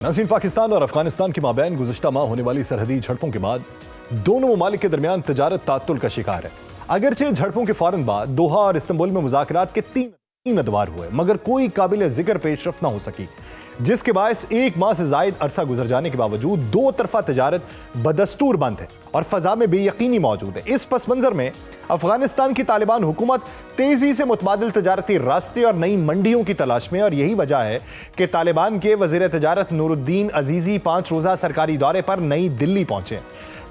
नाज़रीन, पाकिस्तान और अफगानिस्तान के माबैन गुज़िश्ता माह होने वाली सरहदी झड़पों के बाद दोनों ममालिक के दरमियान तजारत तात्तुल का शिकार है। अगरचे झड़पों के फौरन बाद दोहा और इस्तांबुल में मुज़ाकरात के तीन अदवार हुए, मगर कोई काबिल जिक्र पेशरफ ना हो सकी, जिसके बायस एक माह से जायद अरसा गुजर जाने के बावजूद दो तरफा तजारत बदस्तूर बंद है और फजा में बेयकीनी मौजूद है। इस पस मंजर में अफगानिस्तान की तालिबान हुकूमत तेजी से मुतबादिल तजारती रास्ते और नई मंडियों की तलाश में, और यही वजह है कि तालिबान के वज़ीर तजारत नूरुद्दीन अजीज़ी 5 रोज़ा सरकारी दौरे पर नई दिल्ली पहुंचे।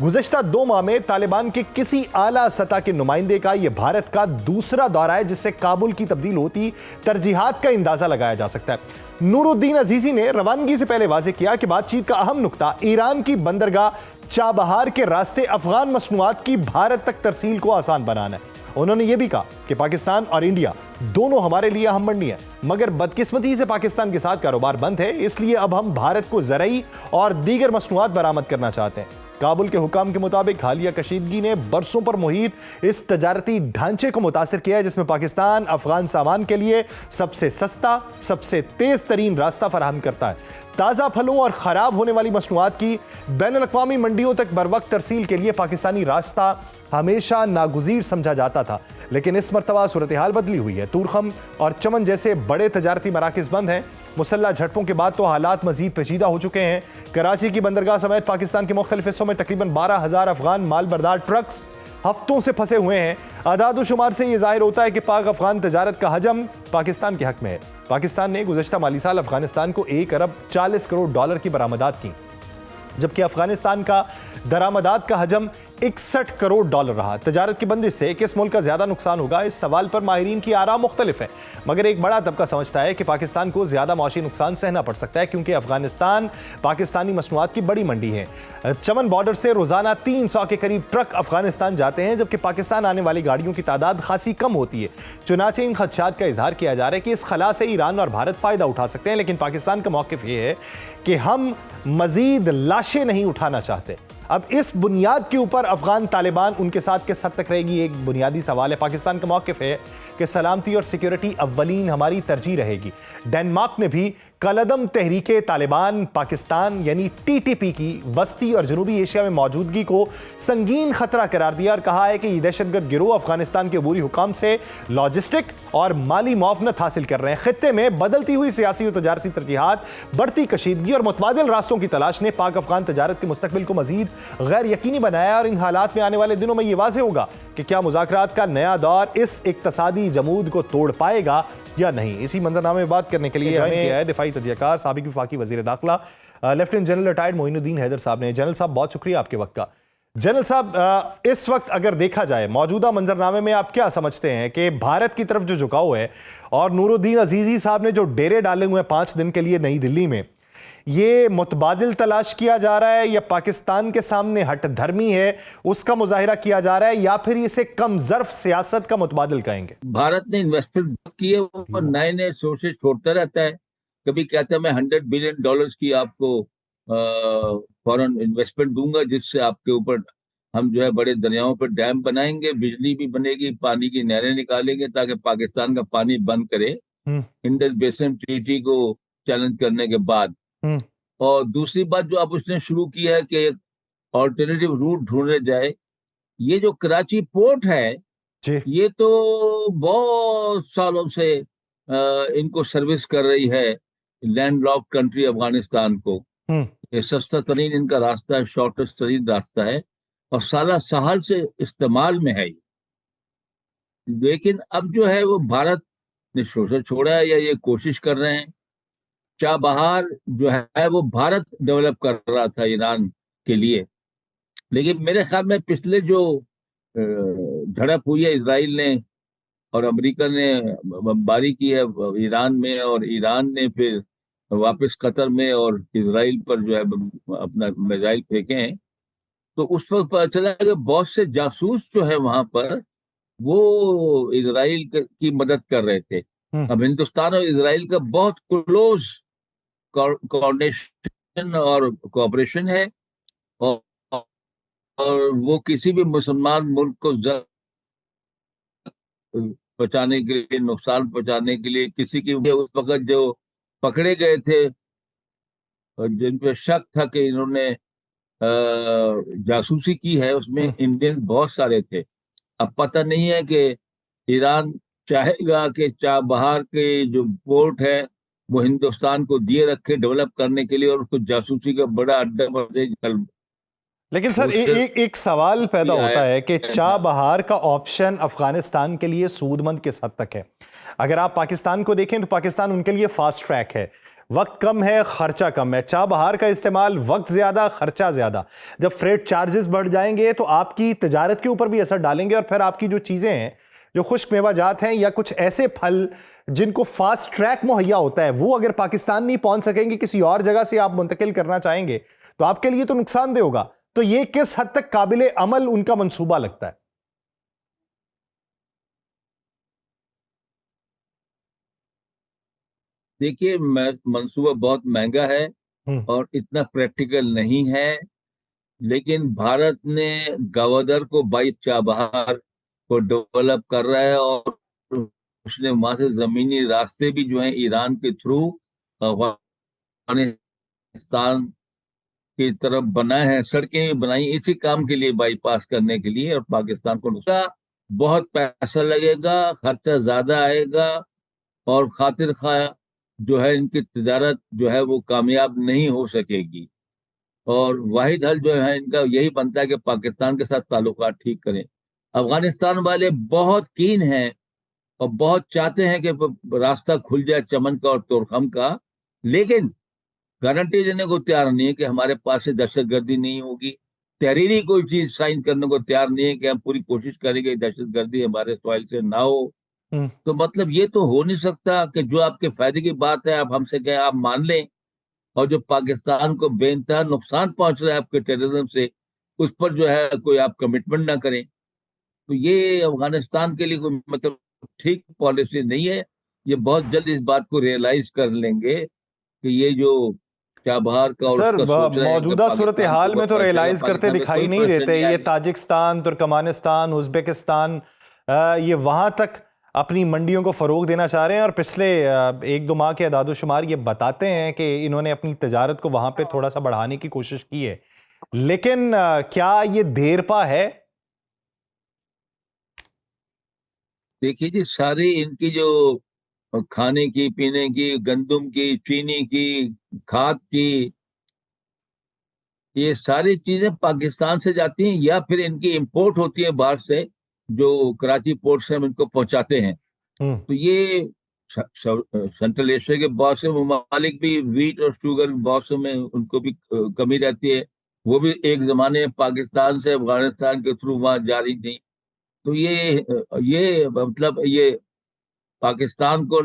गुज़श्ता 2 माह में तालिबान के किसी आला सतह के नुमाइंदे का यह भारत का दूसरा दौरा है, जिससे काबुल की तब्दील होती तरजीहात का अंदाजा लगाया जा सकता है। नूरुद्दीन अजीज़ी ने रवानगी से पहले वाज़ेह किया कि बातचीत का अहम नुक्ता ईरान की बंदरगाह चाबहार के रास्ते अफगान मसनूआत की भारत तक तरसील को आसान बनाना है। उन्होंने यह भी कहा कि पाकिस्तान और इंडिया दोनों हमारे लिए अहम मंडी है, मगर बदकिस्मती से पाकिस्तान के साथ कारोबार बंद है, इसलिए अब हम भारत को ज़रई और दीगर मसनूआत बरामद करना चाहते हैं। काबुल के हुकाम के मुताबिक हालिया कशीदगी ने बरसों पर मुहित इस तजारती ढांचे को मुतासिर किया है, जिसमें पाकिस्तान अफगान सामान के लिए सबसे सस्ता, सबसे तेज तरीन रास्ता फराहम करता है। ताज़ा फलों और ख़राब होने वाली मसनूआत की बैनुल-अक़वामी मंडियों तक बरवक्त तरसील के लिए पाकिस्तानी रास्ता हमेशा नागुज़ीर समझा जाता था, लेकिन इस मरतबा सूरत हाल बदली हुई है। तूरखम और चमन जैसे बड़े तजारती मराकिज़ बंद हैं। मुसल्लह झड़पों के बाद तो हालात मजीद पेचीदा हो चुके हैं। कराची की बंदरगाह समेत पाकिस्तान के मुख्तलिफ हिस्सों में तकरीबन 12,000 अफगान माल बरदार ट्रक्स हफ्तों से फंसे हुए हैं। आदाद शुमार से यह जाहिर होता है कि पाक अफगान तजारत का हजम पाकिस्तान के हक में है। पाकिस्तान ने गुज़श्ता माली साल अफगानिस्तान को 1 अरब 40 करोड़ डॉलर की बरामदात की, जबकि अफगानिस्तान का दरामदात का हजम 61 करोड़ डॉलर रहा। तजारत की बंदिश से किस मुल्क का ज्यादा नुकसान होगा, इस सवाल पर माहिरीन की आरा मुख्तलिफ है, मगर एक बड़ा तबका समझता है कि पाकिस्तान को ज्यादा मौशी नुकसान सहना पड़ सकता है, क्योंकि अफगानिस्तान पाकिस्तानी मसनूआत की बड़ी मंडी है। चमन बॉर्डर से रोजाना 300 के करीब ट्रक अफगानिस्तान जाते हैं, जबकि पाकिस्तान आने वाली गाड़ियों की तादाद खासी कम होती है। चुनाचे इन खदशात का इजहार किया जा रहा है कि इस खला से ईरान और भारत फायदा उठा सकते हैं, लेकिन पाकिस्तान का मौक़िफ़ यह है कि हम मजीद लाशें नहीं उठाना चाहते। अब इस बुनियाद के ऊपर अफगान तालिबान उनके साथ किस हद तक रहेगी, एक बुनियादी सवाल है। पाकिस्तान का मौक़िफ़ है कि सलामती और सिक्योरिटी अव्वलीन हमारी तरजीह रहेगी। डेनमार्क ने भी कलदम तहरीके तालिबान पाकिस्तान यानी टीटीपी की वस्ती और जनूबी एशिया में मौजूदगी को संगीन खतरा करार दिया और कहा है कि ये दहशतगर्द गिरोह अफगानिस्तान के अबूरी हुकाम से लॉजिस्टिक और माली मुआवनत हासिल कर रहे हैं। खित्ते में बदलती हुई सियासी और तजारती तरजीहात, बढ़ती कशीदगी और मुतबादिल रास्तों की तलाश ने पाक अफगान तजारत के मुस्तकबिल को मजीद गैर यकीनी बनाया, और इन हालात में आने वाले दिनों में यह वाज़ेह होगा कि क्या मुज़ाकरात का नया दौर इस इक्तसादी जमूद को तोड़ पाएगा या नहीं। इसी मंजरनामे में बात करने के लिए हमें किया है दिफाई तजियाकार साबिक वफाकी वज़ीर दाखिला lieutenant general retired Moinuddin Haider साहब ने। जनरल साहब, बहुत शुक्रिया आपके वक्त का। जनरल साहब, इस वक्त अगर देखा जाए मौजूदा मंजरनामे में आप क्या समझते हैं कि भारत की तरफ जो झुकाव है और नूरुद्दीन अजीज़ी साहब ने जो डेरे डाले हुए हैं 5 दिन के लिए नई दिल्ली में, ये मुतबादिल तलाश किया जा रहा है या पाकिस्तान के सामने हट धर्मी है उसका मुजाहिरा किया जा रहा है, या फिर इसे कम ज़र्फ सियासत का मुतबादिल कहेंगे? भारत ने इन्वेस्टमेंट की है, वो नए नए सोर्सेज छोड़ता रहता है। कभी कहता है मैं $100 बिलियन की आपको फॉरेन इन्वेस्टमेंट दूंगा, जिससे आपके ऊपर हम जो है बड़े दरियाओं पर डैम बनाएंगे, बिजली भी बनेगी, पानी की नहरें निकालेंगे ताकि पाकिस्तान का पानी बंद करे इंडस बेसिन ट्रीटी को चैलेंज करने के बाद। और दूसरी बात जो अब उसने शुरू की है कि ऑल्टरनेटिव रूट ढूंढने जाए। ये जो कराची पोर्ट है जी। ये तो बहुत सालों से इनको सर्विस कर रही है लैंडलॉक्ड कंट्री अफगानिस्तान को। ये सस्ता तरीन इनका रास्ता है, शॉर्टेस्ट तरीन रास्ता है और साला साल से इस्तेमाल में है। लेकिन अब जो है वो भारत ने शोषण छोड़ा है या ये कोशिश कर रहे हैं। चाबहार जो है वो भारत डेवलप कर रहा था ईरान के लिए, लेकिन मेरे ख्याल में पिछले जो झड़प हुई है इसराइल ने और अमेरिका ने बमबारी की है ईरान में, और ईरान ने फिर वापस कतर में और इसराइल पर जो है अपना मिसाइल फेंके हैं, तो उस वक्त पता चला कि बहुत से जासूस जो है वहां पर वो इसराइल की मदद कर रहे थे। अब हिंदुस्तान और इसराइल का बहुत क्लोज कोऑर्डिनेशन और कोऑपरेशन है, और, और वो किसी भी मुसलमान मुल्क को पहुंचाने के लिए, नुकसान पहुंचाने के लिए किसी की, उस वक्त जो पकड़े गए थे जिन पे शक था कि इन्होंने जासूसी की है, उसमें इंडियन बहुत सारे थे। अब पता नहीं है कि ईरान चाहेगा कि चाबहार के जो पोर्ट है वो हिंदुस्तान को दिए रखे डेवलप करने के लिए, और उसको जासूसी का बड़ा अड्डा बन दे कल। लेकिन तो सर उससे एक सवाल पैदा भी होता आया है कि था। चाबहार का ऑप्शन अफगानिस्तान के लिए सूदमंद किस हद तक है? अगर आप पाकिस्तान को देखें तो पाकिस्तान उनके लिए फास्ट ट्रैक है, वक्त कम है, खर्चा कम है। चाबहार का इस्तेमाल वक्त ज्यादा, खर्चा ज्यादा। जब फ्रेट चार्जेस बढ़ जाएंगे तो आपकी तजारत के ऊपर भी असर डालेंगे, और फिर आपकी जो चीजें हैं, जो खुश्क मेवाजात हैं या कुछ ऐसे फल जिनको फास्ट ट्रैक मुहैया होता है, वो अगर पाकिस्तान नहीं पहुंच सकेंगे, किसी और जगह से आप मुंतकिल करना चाहेंगे, तो आपके लिए तो नुकसानदेह होगा। तो ये किस हद तक काबिले अमल उनका मंसूबा लगता है? देखिए, मंसूबा बहुत महंगा है हम्म। और इतना प्रैक्टिकल नहीं है। लेकिन भारत ने गवादर को बाई चाबहार को डेवलप कर रहा है, और उसने वहां से जमीनी रास्ते भी जो है ईरान के थ्रू अफगानिस्तान की तरफ बनाए हैं, सड़कें भी बनाई इसी काम के लिए, बाईपास करने के लिए। और पाकिस्तान को नुकसान, बहुत पैसा लगेगा, खर्चा ज्यादा आएगा, और खातिर खा जो है इनकी तिजारत जो है वो कामयाब नहीं हो सकेगी। और वाहिद हल जो है इनका यही बनता है कि पाकिस्तान के साथ ताल्लुकात ठीक करें। अफगानिस्तान वाले बहुत कीन हैं और बहुत चाहते हैं कि रास्ता खुल जाए चमन का और तोरखम का, लेकिन गारंटी देने को तैयार नहीं है कि हमारे पास से दहशतगर्दी नहीं होगी। तहरीरी कोई चीज साइन करने को तैयार नहीं है कि हम पूरी कोशिश करेंगे दहशतगर्दी हमारे सॉइल से ना हो। हम्म। तो मतलब ये तो हो नहीं सकता कि जो आपके फायदे की बात है आप हमसे कहें आप मान लें, और जो पाकिस्तान को बेइंतहा नुकसान पहुंच रहा है आपके टेररिज्म से, उस पर जो है कोई आप कमिटमेंट ना करें। तो ये अफगानिस्तान के लिए कोई मतलब ठीक पॉलिसी नहीं है। ये बहुत जल्द इस बात को रियलाइज कर लेंगे कि ये जो चाबहार का और सर उसका सोच रहे हैं कि मौजूदा सूरत पाकिस्तान के हाल ऊपर में तो प्रेशर है, रियलाइज करते पाकिस्तान में दिखाई कोई नहीं प्रेशर देते। नहीं ये आएगा। ताजिकिस्तान, तुर्कमानिस्तान, उज्बेकिस्तान, ये वहां तक अपनी मंडियों को फरोग देना चाह रहे हैं, और पिछले 1-2 माह के अदादोशुमार ये बताते हैं कि इन्होंने अपनी तजारत को वहां पे थोड़ा सा बढ़ाने की कोशिश की है। लेकिन क्या ये देरपा है? देखिए जी, सारी इनकी जो खाने की, पीने की, गंदम की, चीनी की, खाद की, ये सारी चीजें पाकिस्तान से जाती हैं या फिर इनकी इंपोर्ट होती है बाहर से, जो कराची पोर्ट से हम इनको पहुंचाते हैं। हम्म। तो ये सेंट्रल एशिया के बहुत से ममालिक भी वीट और शुगर बहुत से में उनको भी कमी रहती है। वो भी एक जमाने में पाकिस्तान से अफगानिस्तान के थ्रू वहां जा रही थी। तो ये मतलब ये पाकिस्तान को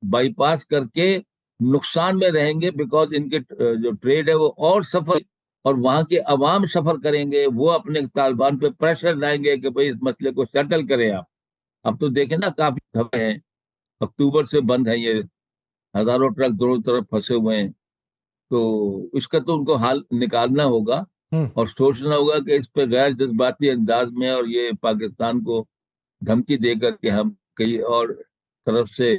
बाईपास करके नुकसान में रहेंगे, बिकॉज इनके जो ट्रेड है वो और सफर, और वहां के अवाम सफर करेंगे। वो अपने तालिबान पे प्रेशर लाएंगे कि भाई इस मसले को सेटल करें आप। अब तो देखें ना, काफी खबरें हैं, अक्टूबर से बंद है ये, हजारों ट्रक दोनों तरफ फंसे हुए हैं। तो इसका तो उनको हाल निकालना होगा, हम्म। और सोचना होगा कि इस पे गैर जज्बाती अंदाज में और ये पाकिस्तान को धमकी देकर के हम कहीं और तरफ से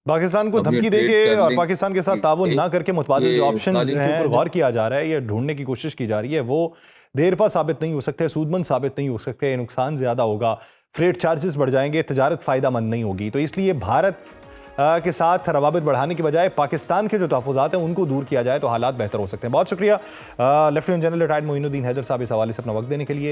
पाकिस्तान को अपने धमकी ट्रेड देके कर और लेंगे। पाकिस्तान के साथ ताउन ना करके मुतबादिल जो ये ऑप्शंस अफगानियों के हैं ऊपर जिन पर गौर किया जा रहा है, ये ढूंढने की कोशिश की जा रही है, वो देरपा साबित नहीं हो सकते, सूदमंद साबित नहीं हो सकते, नुकसान ज्यादा होगा, फ्रेट चार्जेस बढ़ जाएंगे, तजारत फायदा मंद नहीं होगी। तो इसलिए भारत के साथ रवाबित बढ़ाने की बजाय पाकिस्तान के जो तहफ़्फ़ुज़ात हैं उनको दूर किया जाए तो हालात बेहतर हो सकते हैं। बहुत शुक्रिया lieutenant general retired Moinuddin Haider साहब इस हवाले से अपना वक्त देने के लिए।